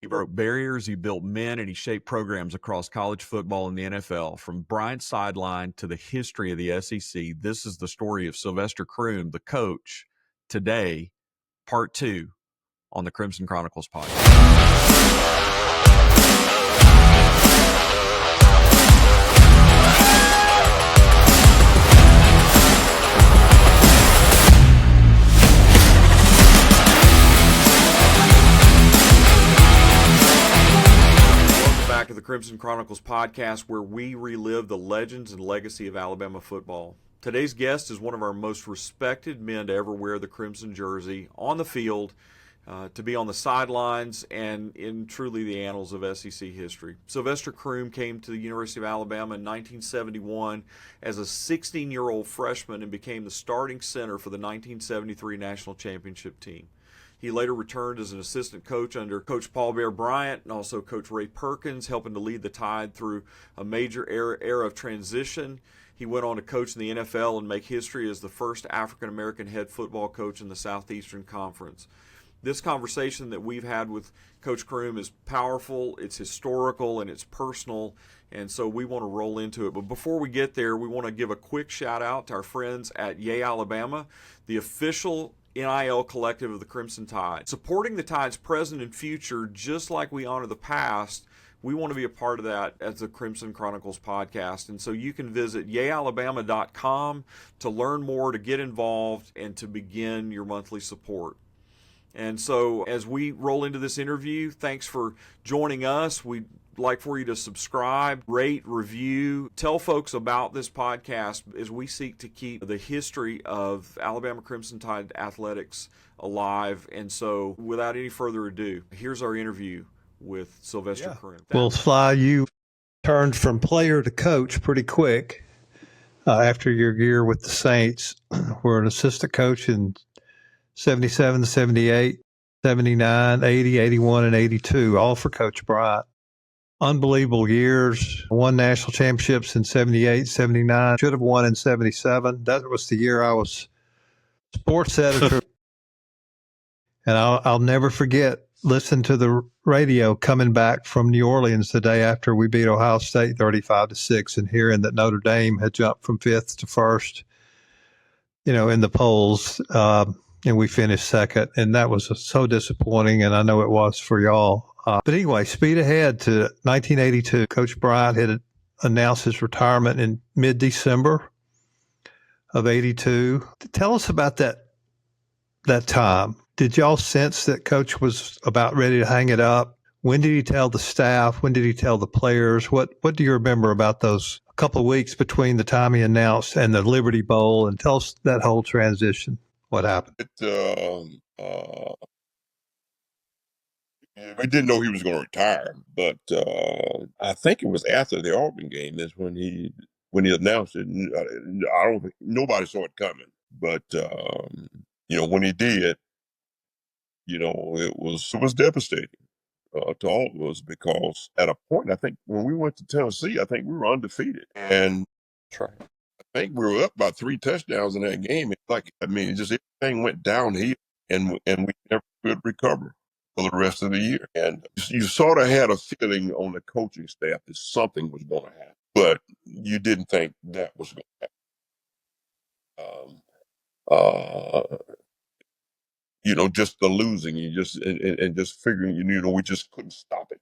He broke barriers, he built men, and he shaped programs across college football and the NFL. From Bryant sideline to the history of the SEC, this is the story of Sylvester Croom, the coach, today, part 2 on the Crimson Chronicles podcast. Back to the Crimson Chronicles podcast, where we relive the legends and legacy of Alabama football. Today's guest is one of our most respected men to ever wear the Crimson jersey on the field, to be on the sidelines, and in truly the annals of SEC history. Sylvester Croom came to the University of Alabama in 1971 as a 16-year-old freshman and became the starting center for the 1973 National Championship team. He later returned as an assistant coach under Coach Paul Bear Bryant and also Coach Ray Perkins, helping to lead the Tide through a major era of transition. He went on to coach in the NFL and make history as the first African-American head football coach in the Southeastern Conference. This conversation that we've had with Coach Croom is powerful, it's historical, and it's personal, and so we want to roll into it. But before we get there, we want to give a quick shout-out to our friends at Yay Alabama, the official NIL collective of the Crimson Tide. Supporting the Tide's present and future, just like we honor the past, we want to be a part of that as the Crimson Chronicles podcast. And so you can visit yayalabama.com to learn more, to get involved, and to begin your monthly support. And so as we roll into this interview, thanks for joining us. We'd like for you to subscribe, rate, review, tell folks about this podcast as we seek to keep the history of Alabama Crimson Tide athletics alive. And so without any further ado, here's our interview with Sylvester Croom. Well, Sly, you turned from player to coach pretty quick after your year with the Saints. Were an assistant coach in 77, 78, 79, 80, 81, and 82, all for Coach Bryant. Unbelievable years. Won national championships in 78, 79. Should have won in 77. That was the year I was sports editor. And I'll never forget listening to the radio coming back from New Orleans the day after we beat Ohio State 35-6 and hearing that Notre Dame had jumped from 5th to 1st, in the polls. And we finished second, and that was so disappointing, and I know it was for y'all. But anyway, speed ahead to 1982. Coach Bryant had announced his retirement in mid-December of 82. Tell us about that time. Did y'all sense that Coach was about ready to hang it up? When did he tell the staff? When did he tell the players? What do you remember about those couple of weeks between the time he announced and the Liberty Bowl? And tell us that whole transition. What happened? We didn't know he was going to retire, but I think it was after the Auburn game. That's when he announced it. I don't think nobody saw it coming, but when he did, it was devastating to all of us, because at a point, I think when we went to Tennessee, I think we were undefeated, and I think we were up by 3 touchdowns in that game. Just everything went downhill, and we never could recover for the rest of the year. And you sort of had a feeling on the coaching staff that something was going to happen, but you didn't think that was going to happen. Just the losing, and just figuring, we just couldn't stop it.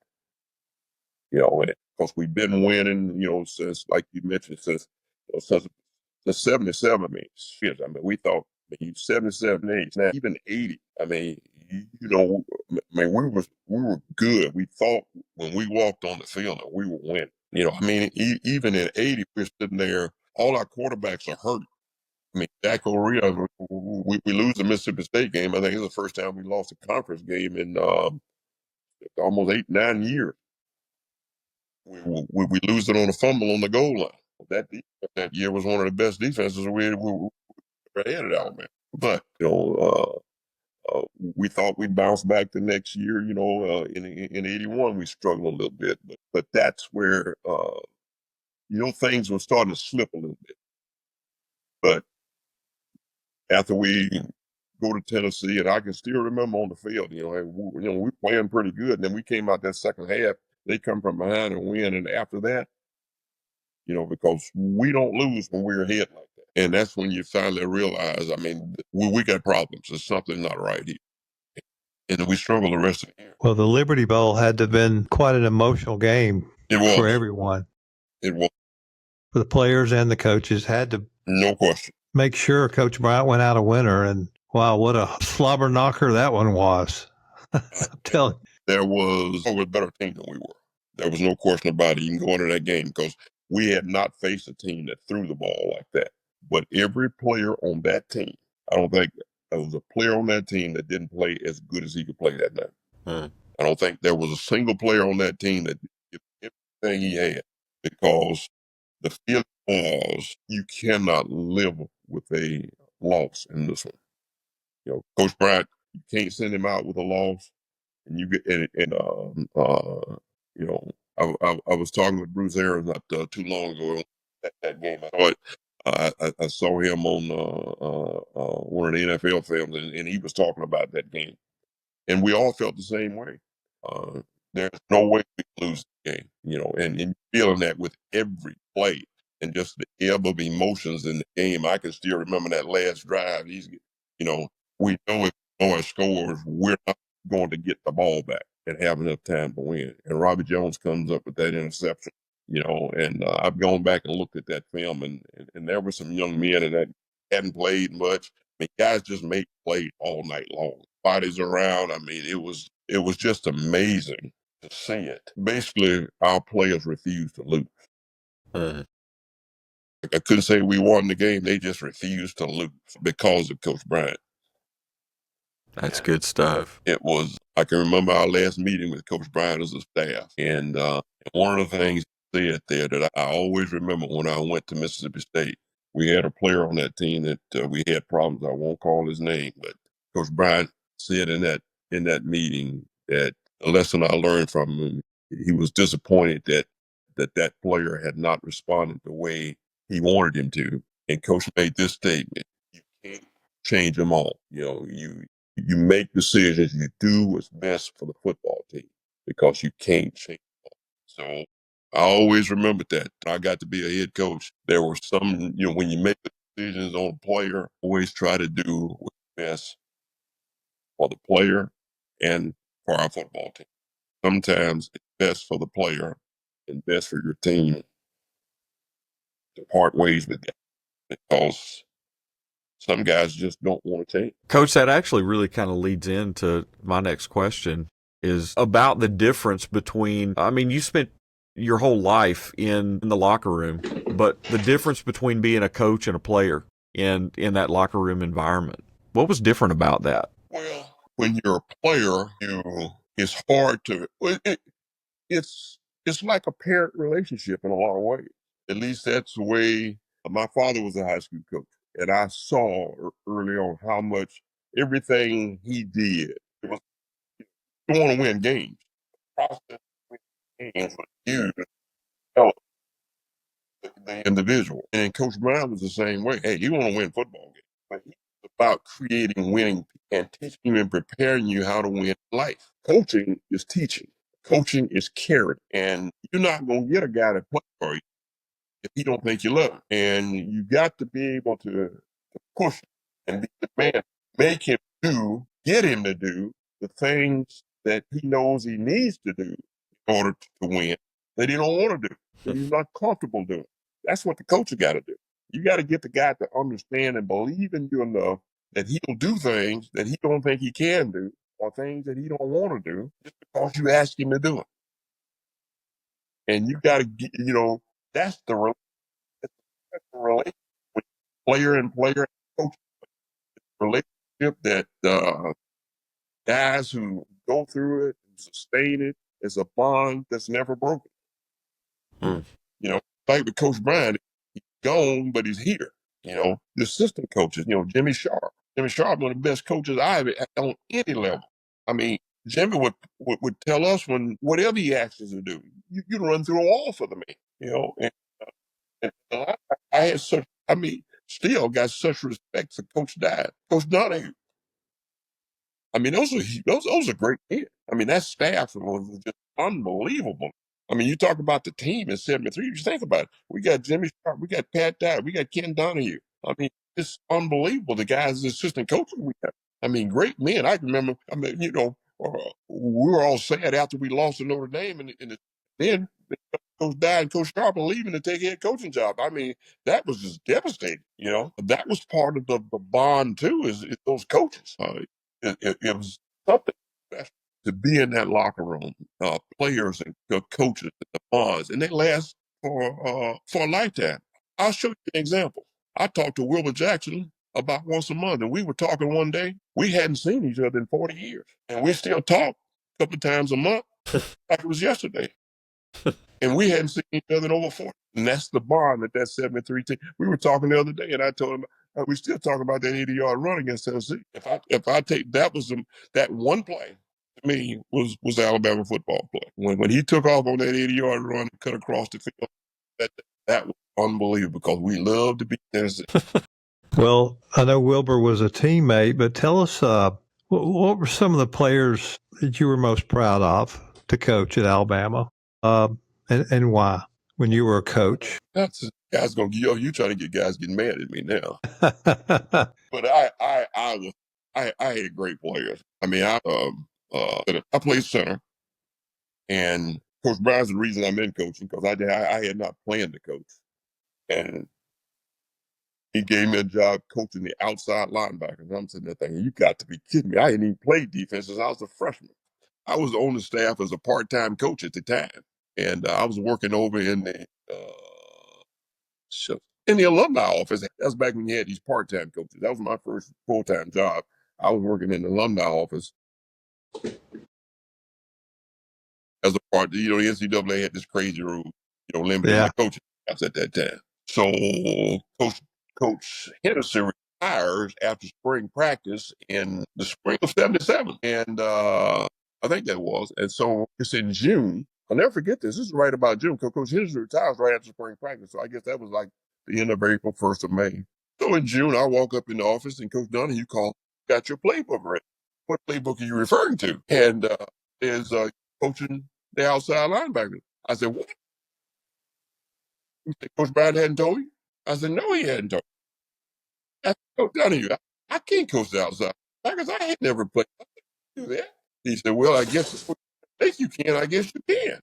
Because we've been winning, since, like you mentioned, since 77. We thought 77, 80, now even 80. We were good. We thought when we walked on the field that we were winning. Even in 80, we're sitting there. All our quarterbacks are hurt. Jack O'Rea, we lose the Mississippi State game. I think it's the first time we lost a conference game in almost 8-9 years. We lose it on a fumble on the goal line. That year was one of the best defenses we ever had at Alabama. But we thought we'd bounce back the next year. In 81 we struggled a little bit, but that's where things were starting to slip a little bit. But after we go to Tennessee, and I can still remember on the field, we playing pretty good, and then we came out that second half. They come from behind and win, and after that, because we don't lose when we're ahead like that, and that's when you finally realize, I mean, we got problems. There's something not right here, and then we struggle the rest of the year. Well, the Liberty Bowl had to have been quite an emotional game for everyone. It was. For the players and the coaches, had to No question. make sure Coach Bryant went out a winner. And wow, what a slobber knocker that one was. I'm telling you. There was a better team than we were. There was no question about it. You can go into that game because we had not faced a team that threw the ball like that. But every player on that team, I don't think there was a player on that team that didn't play as good as he could play that night. I don't think there was a single player on that team that did everything he had, because the feeling was you cannot live with a loss in this one. Coach Bryant, you can't send him out with a loss. And you get I was talking with Bruce Arians not too long ago at that game. I saw him on one of the NFL films, and he was talking about that game, and we all felt the same way. There's no way we can lose the game, and feeling that with every play and just the ebb of emotions in the game. I can still remember that last drive. We know if our scores, we're not going to get the ball back and have enough time to win. And Robbie Jones comes up with that interception, and I've gone back and looked at that film, and there were some young men that hadn't played much. I mean, guys just made plays all night long. Bodies around. I mean, it was just amazing to see it. Basically, our players refused to lose. I couldn't say we won the game. They just refused to lose because of Coach Bryant. That's good stuff. I can remember our last meeting with Coach Bryant as a staff. And one of the things he said there that I always remember when I went to Mississippi State, we had a player on that team that we had problems. I won't call his name, but Coach Bryant said in that meeting that the lesson I learned from him, he was disappointed that player had not responded the way he wanted him to. And Coach made this statement: "You can't change them all. You make decisions. You do what's best for the football team because you can't change them all." So I always remembered that. I got to be a head coach. There were some, when you make the decisions on a player, always try to do what's best for the player and for our football team. Sometimes it's best for the player and best for your team to part ways with them because some guys just don't want to change. Coach, that actually really kind of leads into my next question, is about the difference between, I mean, you spent your whole life in the locker room, but the difference between being a coach and a player in that locker room environment. What was different about that? Well, when you're a player, it's hard to, it's like a parent relationship in a lot of ways. At least that's the way my father was a high school coach. And I saw early on how much everything he did, it was, you want to win games. The process of winning games was huge to develop the individual. And Coach Brown was the same way. Hey, you want to win football games, but it's about creating winning and teaching you and preparing you how to win in life. Coaching is teaching. Coaching is caring. And you're not going to get a guy to play for you if he don't think you love him. And you got to be able to push and be the man, make him get him to do the things that he knows he needs to do in order to win, that he don't want to do, that he's not comfortable doing. That's what the coach has got to do. You got to get the guy to understand and believe in you enough that he'll do things that he don't think he can do, or things that he don't want to do, just because you ask him to do it. And you got to get, that's the relationship with player and coach. Relationship that guys who go through it and sustain it is a bond that's never broken. Like with Coach Bryant, he's gone, but he's here. The assistant coaches, Jimmy Sharp. Jimmy Sharp, one of the best coaches I've ever had on any level. I mean, Jimmy would tell us whatever he asks us to do, you run through a wall for the man, and I had still got such respect for Coach Donahue. I mean, those are great men. I mean, that staff was just unbelievable. I mean, you talk about the team in '73. You just think about it. We got Jimmy Sharp, we got Pat Dye, we got Ken Donahue. I mean, it's unbelievable. The guys, the assistant coaches we have. I mean, great men. I remember. I mean, we were all sad after we lost to Notre Dame, and then Coach Dye and Coach Sharp are leaving to take head coaching job. I mean, that was just devastating. That was part of the bond too. Is those coaches? It was something special to be in that locker room, players and coaches, and the bonds, and they last for a lifetime. I'll show you an example. I talked to Wilbur Jackson about once a month, and we were talking one day. We hadn't seen each other in 40 years, and we still talk a couple of times a month, like it was yesterday. And we hadn't seen each other in over 40. And that's the bond that 73 team. We were talking the other day, and I told him, we still talk about that 80-yard run against Tennessee. If I take that that one play to me was Alabama football play. When he took off on that 80-yard run and cut across the field, that was unbelievable because we love to beat Tennessee. Well, I know Wilbur was a teammate, but tell us what were some of the players that you were most proud of to coach at Alabama, and why when you were a coach? That's guys gonna you trying to get guys getting mad at me now. But I had great players. I mean, I played center, and Coach Bryant's the reason I'm in coaching because I had not planned to coach, and he gave me a job coaching the outside linebackers. I'm sitting there thinking, you got to be kidding me! I hadn't even played defense since I was a freshman. I was on the staff as a part-time coach at the time, and I was working over in the alumni office. That's back when you had these part-time coaches. That was my first full-time job. I was working in the alumni office as a part. The NCAA had this crazy rule, limiting the coaching jobs at that time. So Coach Henderson retires after spring practice in the spring of '77, and I think that was. And so it's in June. I'll never forget this. This is right about June. Coach Henderson retires right after spring practice. So I guess that was like the end of April, 1st of May. So in June, I walk up in the office and Coach Donahue called, got your playbook ready. What playbook are you referring to? And is coaching the outside linebacker. I said, what? He said, Coach Bryant hadn't told you? I said, no, he hadn't told me. I said, Coach Donahue, I can't coach the outside linebackers. I had never played. I can't do that. He said, well, I guess if you can, I guess you can.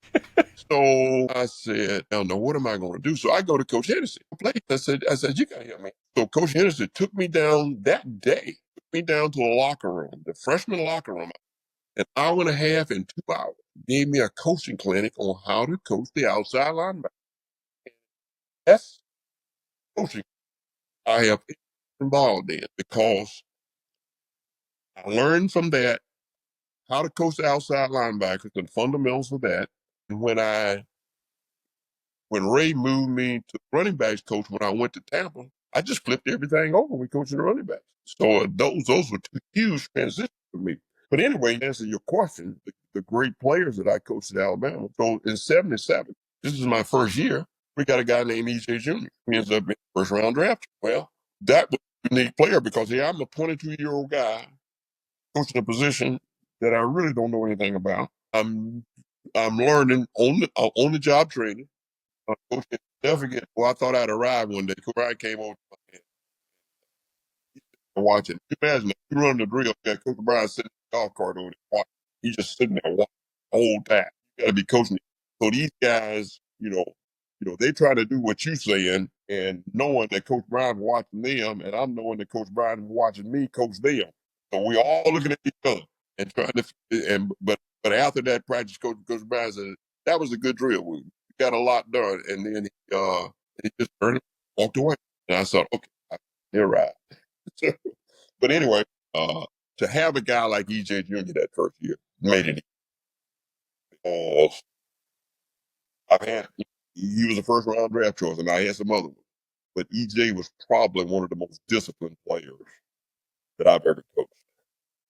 So I said, I don't know, what am I going to do? So I go to Coach Henderson. I said, you got to help me. So Coach Henderson took me down that day, to the locker room, the freshman locker room, an hour and a half and 2 hours. Gave me a coaching clinic on how to coach the outside linebacker. That's coaching I have involved in because I learned from that how to coach the outside linebackers and fundamentals of that. And when Ray moved me to running backs coach when I went to Tampa, I just flipped everything over with coaching the running backs. So those were two huge transitions for me. But anyway, to answer your question, the great players that I coached at Alabama. So in '77, this is my first year, we got a guy named E.J. Jr. He ends up being first round draft. Well, that was a unique player because I'm a 22-year-old guy coaching a position that I really don't know anything about. I'm learning on the job training. Coach, never forget. Well, I thought I'd arrive one day. Coach Bryant came over and watching. You imagine if you run the drill, got Coach Bryant sitting in the golf cart over there watching. He's just sitting there watching the whole time. You got to be coaching. So these guys, they try to do what you're saying, and knowing that Coach Bryant watching them, and I'm knowing that Coach Bryant watching me coach them. So we all looking at each other and trying to. But after that practice, Coach Bryant said that was a good drill. We got a lot done, and then he just turned and walked away. And I thought, okay, you're right. But anyway, to have a guy like E.J. Jr. that first year made it because he was a first round draft choice, and I had some other ones. But E.J. was probably one of the most disciplined players that I've ever coached.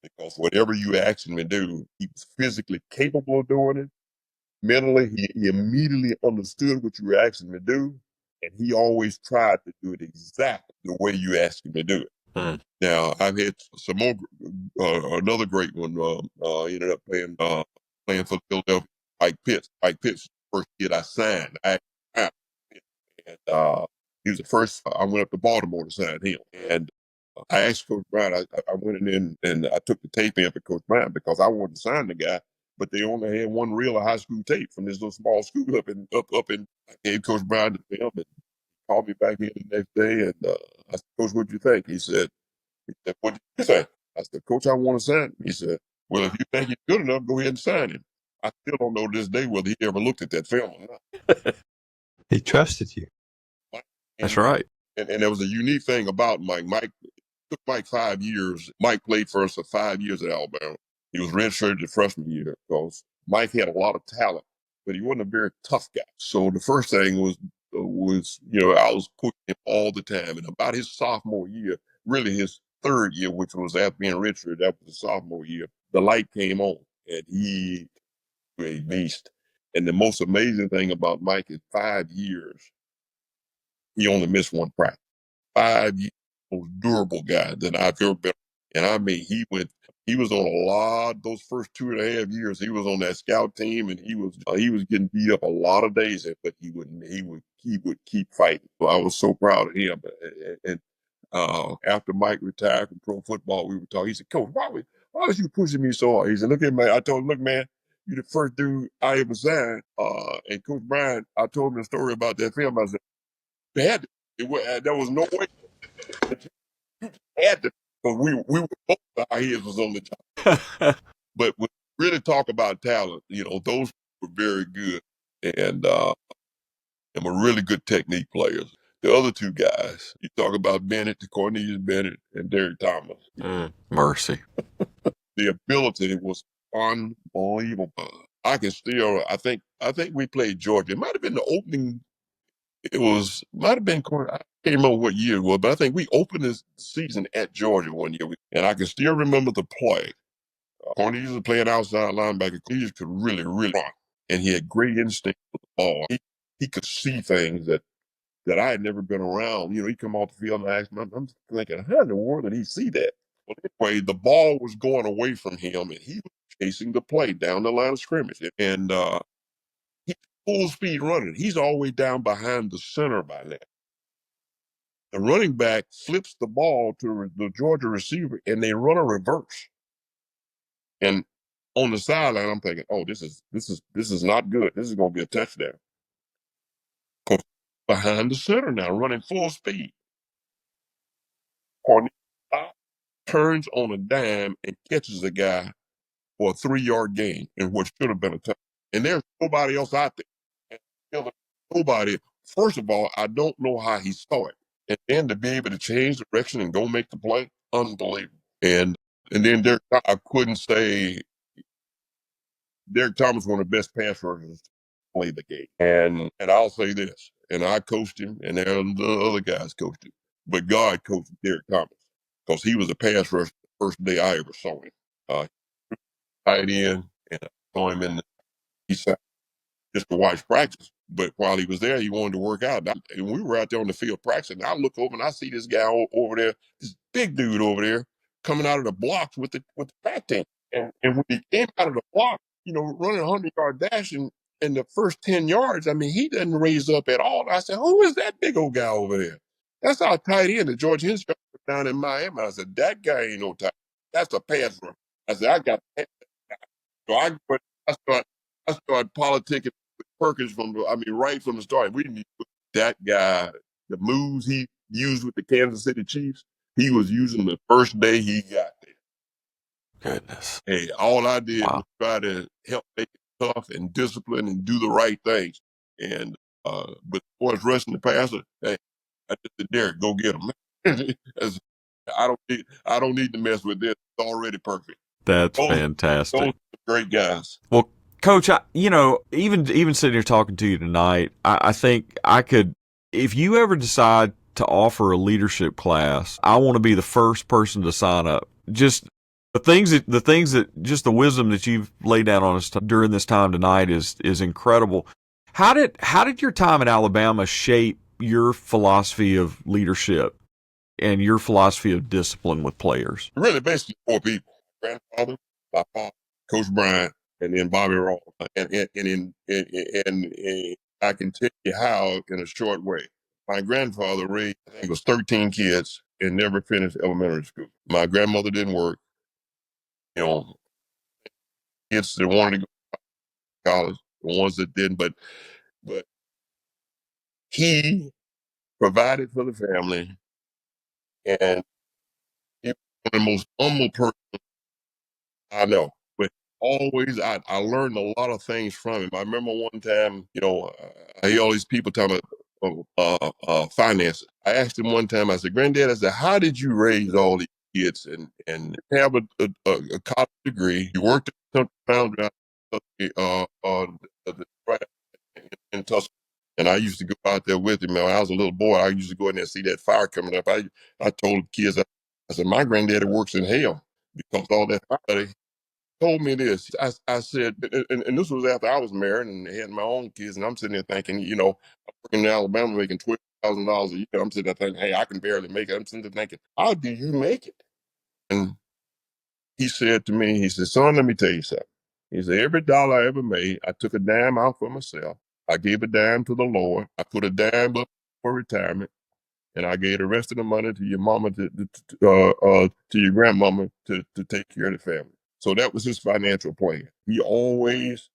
Because whatever you asked him to do, he was physically capable of doing it. Mentally, he immediately understood what you were asking him to do, and he always tried to do it exactly the way you asked him to do it. Now I've had some more. Another great one. Ended up playing for Philadelphia. Mike Pitts. Mike Pitts, first kid I signed. And he was the first. I went up to Baltimore to sign him, and I asked Coach Bryant. I went in and I took the tape in for Coach Bryant because I wanted to sign the guy, but they only had one reel of high school tape from this little small school up in. I gave Coach Bryant the film and called me back in the next day, and I said, Coach, what'd you think? He said, what did you think? I said, Coach, I want to sign him. He said, well, if you think he's good enough, go ahead and sign him. I still don't know to this day whether he ever looked at that film or not. He trusted you. That's right. And there was a unique thing about Mike. Mike took Mike 5 years. Mike played for us for 5 years at Alabama. He was redshirted the freshman year because Mike had a lot of talent, but he wasn't a very tough guy. So the first thing was I was pushing him all the time. And about his sophomore year, really his third year, which was after being redshirted, that was the sophomore year, the light came on and he was a beast. And the most amazing thing about Mike is 5 years, he only missed one practice. 5 years, most durable guy that I've ever been. And I mean, he was on a lot, those first 2.5 years, he was on that scout team and he was getting beat up a lot of days, but he would keep fighting. So I was so proud of him. And after Mike retired from pro football, we were talking. He said, Coach, why was you pushing me so hard? He said, look at me. I told him, look, man, you're the first dude I ever signed. And Coach Bryant, I told him the story about that film. I said, there was no way had to, but we were both, our heads was on the top. But when we really talk about talent, those were very good and were really good technique players. The other two guys, you talk about Cornelius Bennett and Derek Thomas. Mercy. The ability was unbelievable. I think we played Georgia. It might have been the opening. Might have been, I can't remember what year it was, but I think we opened this season at Georgia one year. And I can still remember the play. Cornelius was playing outside linebacker. Cornelius could really, really run. And he had great instinct for the ball. He could see things that I had never been around. He'd come off the field and I asked him, I'm thinking, how in the world did he see that? Well, anyway, the ball was going away from him and he was chasing the play down the line of scrimmage. And he's full speed running. He's all the way down behind the center by now. The running back flips the ball to the Georgia receiver and they run a reverse. And on the sideline, I'm thinking, oh, this is not good. This is going to be a touchdown. Behind the center now, running full speed. Cornelius turns on a dime and catches the guy for a 3-yard gain in what should have been a touchdown. And there's nobody else out there. Nobody. First of all, I don't know how he saw it. And then to be able to change direction and go make the play, unbelievable. And then I couldn't say Derek Thomas was one of the best pass rushers to play the game. And I'll say this, and I coached him, and the other guys coached him. But God coached Derek Thomas because he was a pass rusher the first day I ever saw him. Tight end, and I saw him in the east side just to watch practice. But while he was there, he wanted to work out. And we were out there on the field practicing. I look over and I see this guy over there, this big dude over there, coming out of the blocks with the track team. And when he came out of the block, running a 100-yard dash in the first 10 yards, I mean, he doesn't raise up at all. I said, who is that big old guy over there? That's our tight end, the George Henry down in Miami. I said, that guy ain't no tight. That's a pass rusher. I said, I got that. So I started politicking with Perkins right from the start. We didn't use that guy. The moves he used with the Kansas City Chiefs, he was using the first day he got there. Goodness. Hey, all I did was try to help make it tough and discipline and do the right things. And but as rushing the passer, hey, I just said, Derek, go get him. I don't need to mess with this. It's already perfect. That's fantastic. Those are great guys. Well, Coach, even sitting here talking to you tonight, I think I could, if you ever decide to offer a leadership class, I want to be the first person to sign up. Just the things that just the wisdom that you've laid down on us during this time tonight is incredible. How did your time in Alabama shape your philosophy of leadership? and your philosophy of discipline with players? Really, basically 4 people: grandfather, my father, Coach Bryant, and then Bobby Ross. And I can tell you how in a short way. My grandfather raised, I think it was 13 kids and never finished elementary school. My grandmother didn't work. You know, kids that wanted to go to college, the ones that didn't, but he provided for the family, and he was one of the most humble person I know. But always, I learned a lot of things from him. I remember one time, I hear all these people talking about finances. I asked him one time, I said, "Granddad," I said, "how did you raise all these kids and have a college degree? You worked at the foundry right in Tuscaloosa." And I used to go out there with him. When I was a little boy, I used to go in there and see that fire coming up. I told the kids, I said, "My granddaddy works in hell because all that fire." Told me this. I said, and this was after I was married and had my own kids, and I'm sitting there thinking, I'm working in Alabama making $20,000 a year. I'm sitting there thinking, hey, I can barely make it. I'm sitting there thinking, how do you make it? And he said to me, he said, "Son, let me tell you something." He said, "Every dollar I ever made, I took a dime out for myself. I gave a dime to the Lord. I put a dime up for retirement. And I gave the rest of the money to your mama, to your grandmama to take care of the family." So that was his financial plan. He always,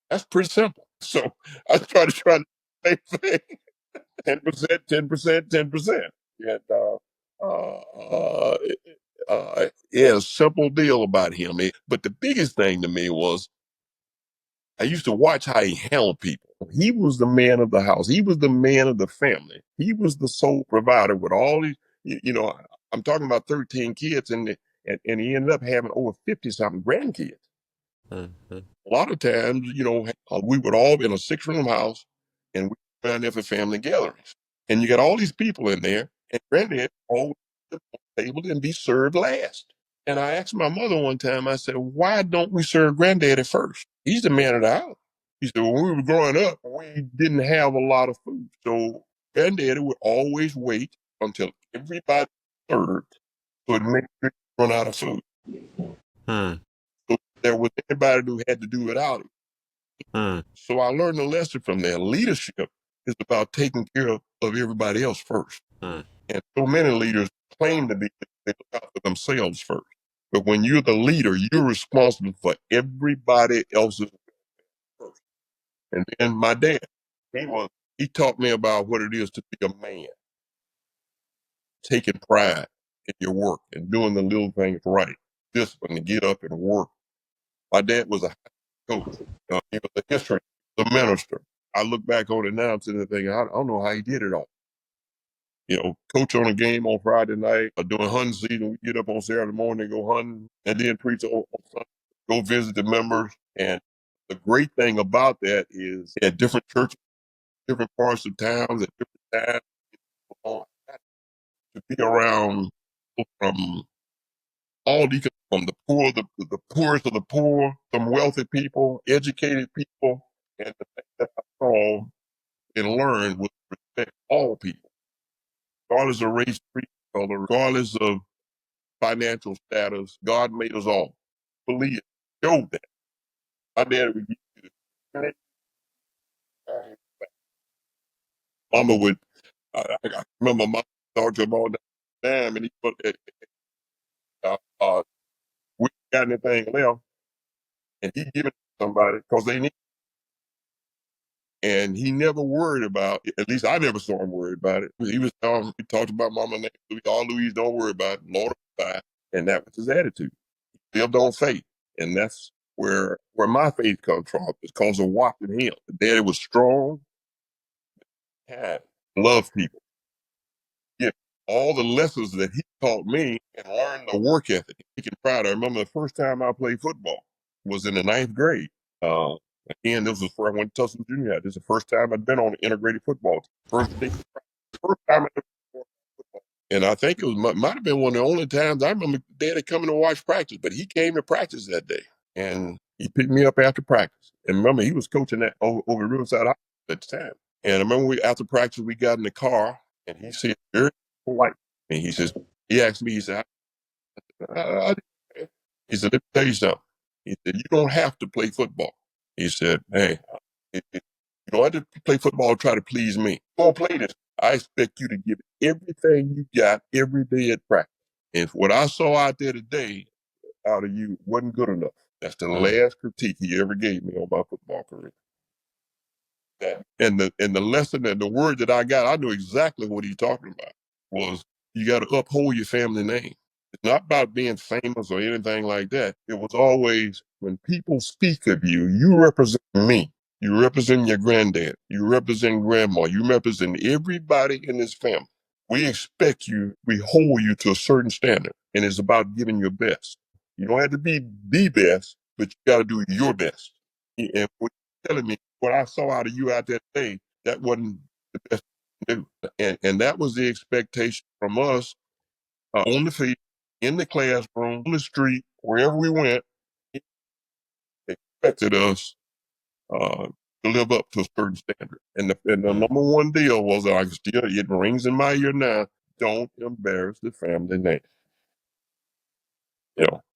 that's pretty simple. So I try to same thing. 10%, 10%, 10%. And yeah, a simple deal about him. But the biggest thing to me was I used to watch how he handled people. He was the man of the house. He was the man of the family. He was the sole provider with all these, I'm talking about 13 kids, and he ended up having over 50 something grandkids. A lot of times, we would all be in a 6-room house and we were around there for family gatherings. And you got all these people in there, and granddad always sit on the table and be served last. And I asked my mother one time, I said, "Why don't we serve granddaddy first? He's the man of the house." He said, "When we were growing up, we didn't have a lot of food. So granddaddy would always wait until everybody served so it made sure we run out of food. Hmm. So if there was anybody who had to do without it." Hmm. So I learned a lesson from that. Leadership is about taking care of everybody else first. Hmm. And so many leaders claim to be, they look out for themselves first. But when you're the leader, you're responsible for everybody else's first. And then my dad, he taught me about what it is to be a man, taking pride in your work and doing the little things right, discipline to get up and work. My dad was a coach. He was a history, the minister. I look back on it now and sitting there thinking, I don't know how he did it all. Coach on a game on Friday night, doing hunting season. We get up on Saturday morning, go hunting, and then preach on Sunday, go visit the members. And the great thing about that is at different churches, different parts of towns, at different times, to be around people from from the poor, the poorest of the poor, some wealthy people, educated people, and the thing that I saw and learned was respect all people, regardless of race, creed, color, regardless of financial status. God made us all. Believe it. Show that. My dad would give you the mama would. I remember my mom talked to him all the time, and he put we got anything left, and he give it to somebody because they need. And he never worried about. At least I never saw him worried about it. He talked about Mama name Louise. All Louise, don't worry about it. Lord, will. And that was his attitude. He lived on faith, and that's where my faith comes from. It's because of watching him. Daddy was strong, kind, loved people. Yeah, all the lessons that he taught me and learned the work ethic. Taking pride. I remember the first time I played football was in the 9th grade. Uh, Again, this was before I went to Tuscaloosa Junior High. This is the first time I'd been on an integrated football team. First time I ever played football. And I think might have been one of the only times I remember Daddy coming to watch practice, but he came to practice that day. And he picked me up after practice. And remember, he was coaching that over Riverside High at the time. And I remember after practice, we got in the car, and he said, very polite, And he asked me, he said, he said, let me tell you something. He said, you don't have to play football. He said, hey, you don't have to play football to try to please me. Go play this. I expect you to give everything you got every day at practice. And what I saw out there today out of you wasn't good enough. That's the last critique he ever gave me on my football career. And the lesson and the word that I got, I knew exactly what he's talking about, was you got to uphold your family name. It's not about being famous or anything like that. It was always, when people speak of you, you represent me. You represent your granddad. You represent grandma. You represent everybody in this family. We expect you, we hold you to a certain standard, and it's about giving your best. You don't have to be the best, but you got to do your best. And what you're telling me, what I saw out of you out there today, that wasn't the best you can do. And that was the expectation from us on the field, in the classroom, on the street, wherever we went. He expected us to live up to a certain standard. And the number one deal was, I can still, it rings in my ear now, don't embarrass the family name.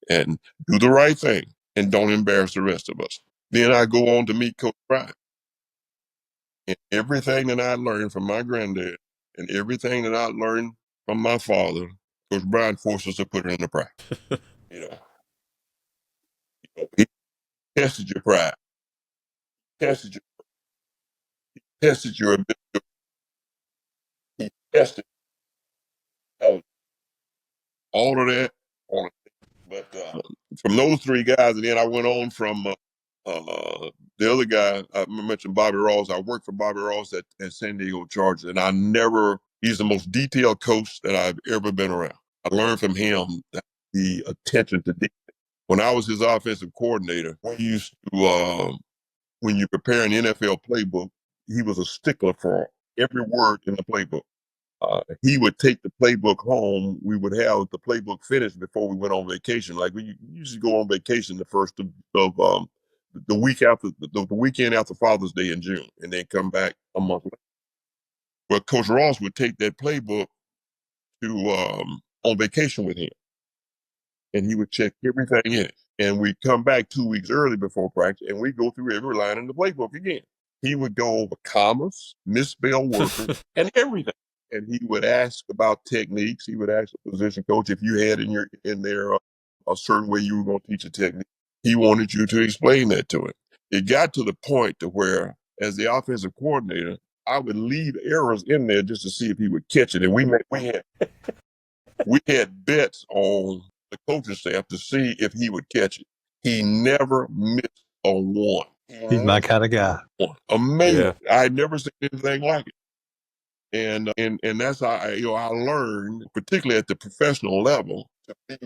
And do the right thing and don't embarrass the rest of us. Then I go on to meet Coach Bryant. And everything that I learned from my granddad and everything that I learned from my father, Coach Bryant forced us to put it into practice. you know, he tested your pride, tested your, tested your ability, he tested all of that on it. But from those three guys, and then I went on from the other guy, I mentioned Bobby Ross. I worked for Bobby Ross at San Diego Chargers, and he's the most detailed coach that I've ever been around. I learned from him the attention to detail. When I was his offensive coordinator, we used to, when you prepare an NFL playbook, he was a stickler for every word in the playbook. He would take the playbook home. We would have the playbook finished before we went on vacation. Like, we usually go on vacation the first of the week after the weekend after Father's Day in June, and then come back a month later. But Coach Ross would take that playbook to on vacation with him, and he would check everything in it. And we'd come back 2 weeks early before practice, and we'd go through every line in the playbook again. He would go over commas, misspelled words, and everything. And he would ask about techniques. He would ask the position coach if you had in there a certain way you were going to teach a technique. He wanted you to explain that to him. It got to the point to where, as the offensive coordinator, I would leave errors in there just to see if he would catch it. And we had bets on the coaching staff to see if he would catch it. He never missed a one. He's my kind of guy. Amazing. Yeah. I had never seen anything like it. And that's how I learned, particularly at the professional level, to be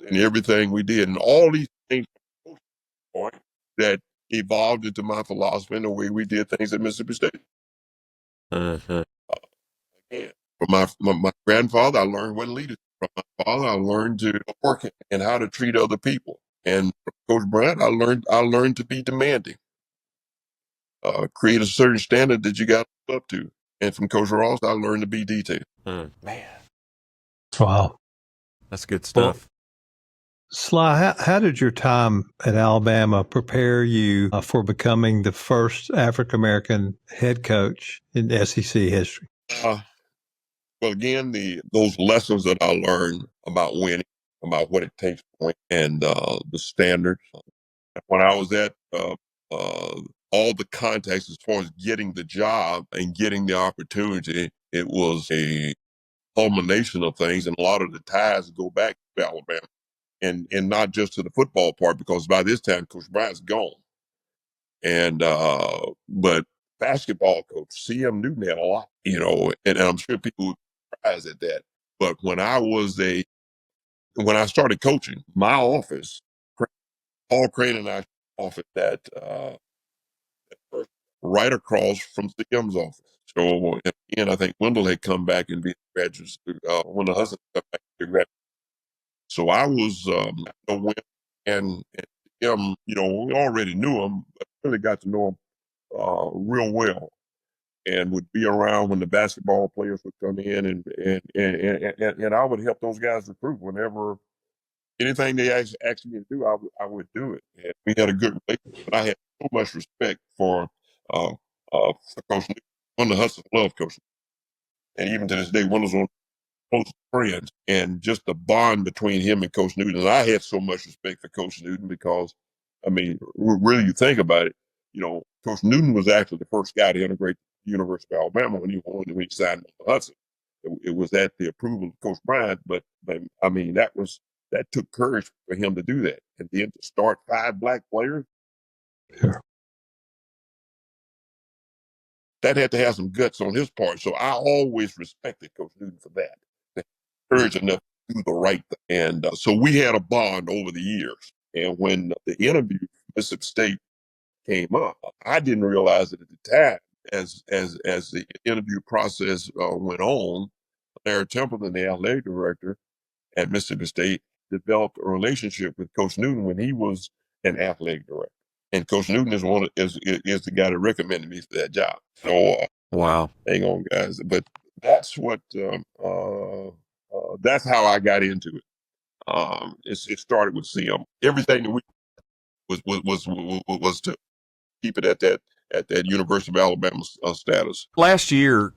in everything we did, and all these things that evolved into my philosophy and the way we did things at Mississippi State. From my grandfather, I learned what leadership. From my father, I learned to work and how to treat other people. And from Coach Bryant, I learned to be demanding, create a certain standard that you got up to. And from Coach Ross, I learned to be detailed. Man, Wow. that's good stuff. Well, Sly, how did your time at Alabama prepare you for becoming the first African-American head coach in SEC history? Well, again, those lessons that I learned about winning, about what it takes to win, and the standards. When I was at all the contacts as far as getting the job and getting the opportunity, it was a culmination of things, and a lot of the ties go back to Alabama, and not just to the football part, because by this time Coach Bryant's gone, and but basketball coach C.M. Newton had a lot, and I'm sure people would be surprised at that. But when I started coaching, my office, Paul Crane and I office that right across from CM's office. So again, I think Wendell had come back and been a graduate student, when the husband come back to graduate. So I was and him, we already knew him, but really got to know him real well. and would be around when the basketball players would come in, and I would help those guys recruit whenever anything they asked me to do, I would do it. And we had a good relationship, but I had so much respect uh, for Coach Newton. One of the Hudsons loved Coach Newton. And even to this day, one of those close friends, and just the bond between him and Coach Newton. And I had so much respect for Coach Newton because, I mean, really, you think about it, Coach Newton was actually the first guy to integrate the University of Alabama when he signed with the Hudson. It was at the approval of Coach Bryant, but I mean, that took courage for him to do that, and then to start 5 black players. Sure. That had to have some guts on his part. So I always respected Coach Newton for that. Courage enough to do the right thing. And so we had a bond over the years. And when the interview for Mississippi State came up, I didn't realize it at the time. As the interview process went on, Larry Templeton, the athletic director at Mississippi State, developed a relationship with Coach Newton when he was an athletic director. And Coach Newton is the guy that recommended me for that job. So wow, hang on, guys. But that's what that's how I got into it. It started with CM. Everything that we was to keep it at that University of Alabama status. Last year,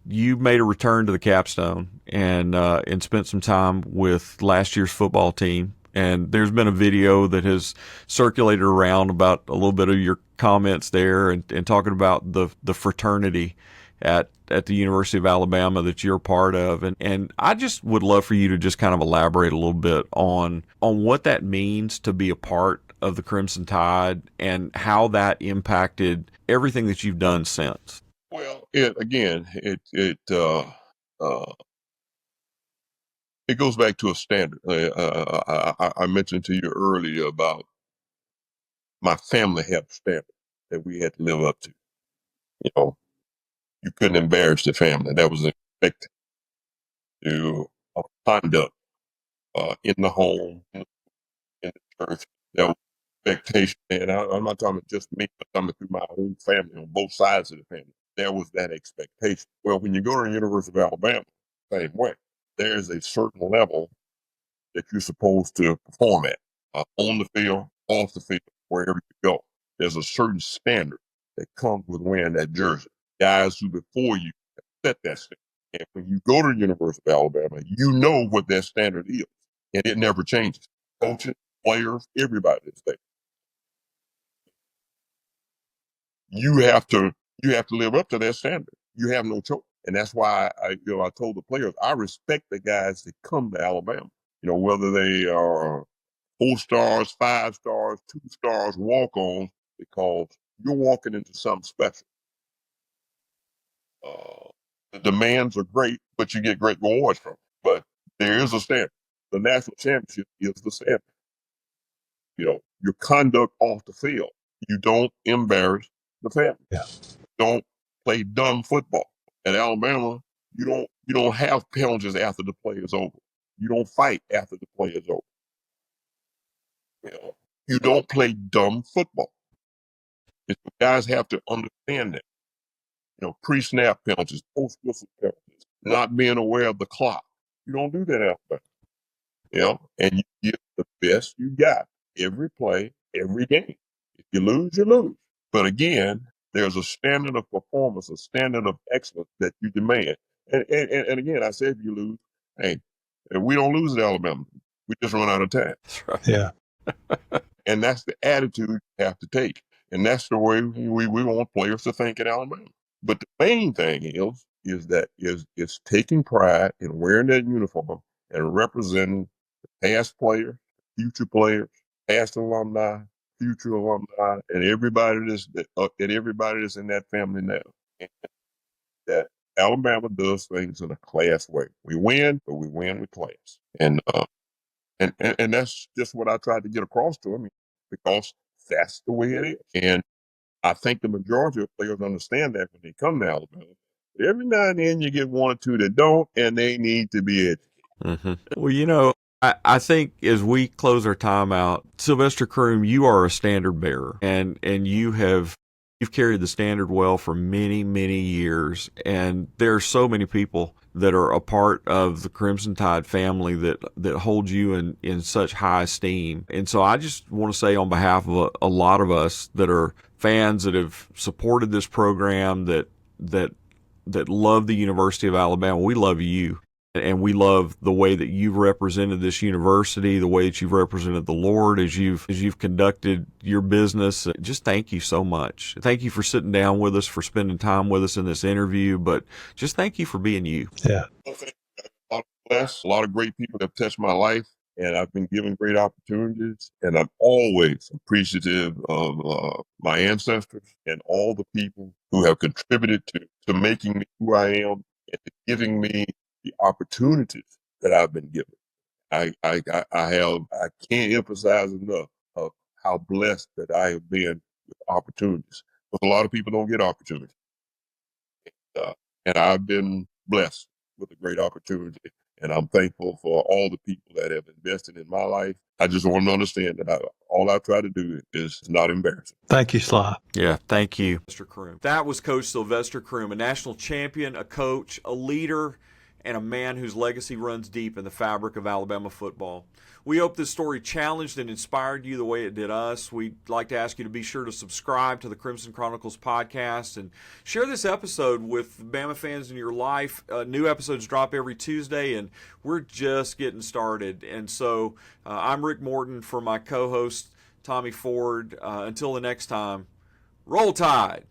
you made a return to the capstone and spent some time with last year's football team. And there's been a video that has circulated around about a little bit of your comments there and talking about the fraternity at the University of Alabama that you're part of. And I just would love for you to just kind of elaborate a little bit on what that means to be a part of the Crimson Tide and how that impacted everything that you've done since. Well, it goes back to a standard. I mentioned to you earlier about my family had a standard that we had to live up to. You couldn't embarrass the family. That was expected to conduct in the home, in the church. That was expectation. And I'm not talking just me, I'm talking through my whole family on both sides of the family. There was that expectation. Well, when you go to the University of Alabama, same way. There's a certain level that you're supposed to perform at, on the field, off the field, wherever you go. There's a certain standard that comes with wearing that jersey. Guys who before you set that standard. And when you go to the University of Alabama, you know what that standard is, and it never changes. Coaches, players, everybody is there. You have to live up to that standard. You have no choice, and that's why I told the players I respect the guys that come to Alabama. Whether they are 4 stars, 5 stars, 2 stars, walk-ons, because you're walking into something special. The demands are great, but you get great rewards from it. But there is a standard. The national championship is the standard. Your conduct off the field. You don't embarrass the family. Yeah. Don't play dumb football. At Alabama, you don't have penalties after the play is over. You don't fight after the play is over. You don't play dumb football. Guys have to understand that. Pre-snap penalties, post-whistle penalties, not being aware of the clock. You don't do that Alabama. And you get the best you got every play, every game. If you lose, you lose. But again, there's a standard of performance, a standard of excellence that you demand. And again, I said if you lose, hey, we don't lose at Alabama. We just run out of time. That's right. Yeah. And that's the attitude you have to take. And that's the way we want players to think at Alabama. But the main thing is taking pride in wearing that uniform and representing the past players, future players, past alumni, future alumni, and everybody that's in that family now. And that Alabama does things in a class way. We win, but we win with class. And that's just what I tried to get across to them, because that's the way it is. And I think the majority of players understand that when they come to Alabama. Every now and then you get 1 or 2 that don't, and they need to be educated. Mm-hmm. Well, I think as we close our time out, Sylvester Croom, you are a standard bearer, and you have You've carried the standard well for many, many years, and there are so many people that are a part of the Crimson Tide family that hold you in such high esteem. And so I just want to say on behalf of a lot of us that are fans that have supported this program, that love the University of Alabama, we love you. And we love the way that you've represented this university, the way that you've represented the Lord as you've conducted your business. Just thank you so much. Thank you for sitting down with us, for spending time with us in this interview, but just thank you for being you. Yeah. A lot of great people have touched my life, and I've been given great opportunities, and I'm always appreciative of my ancestors and all the people who have contributed to making me who I am and to giving me the opportunities that I've been given. I can't emphasize enough of how blessed that I have been with opportunities. But a lot of people don't get opportunities. And I've been blessed with a great opportunity. And I'm thankful for all the people that have invested in my life. I just want them to understand that all I try to do is not embarrassing. Thank you, Sly. Yeah, thank you, Mr. Croom. That was Coach Sylvester Croom, a national champion, a coach, a leader, and a man whose legacy runs deep in the fabric of Alabama football. We hope this story challenged and inspired you the way it did us. We'd like to ask you to be sure to subscribe to the Crimson Chronicles podcast and share this episode with Bama fans in your life. New episodes drop every Tuesday, and we're just getting started. And so I'm Rick Morton for my co-host, Tommy Ford. Until the next time, Roll Tide!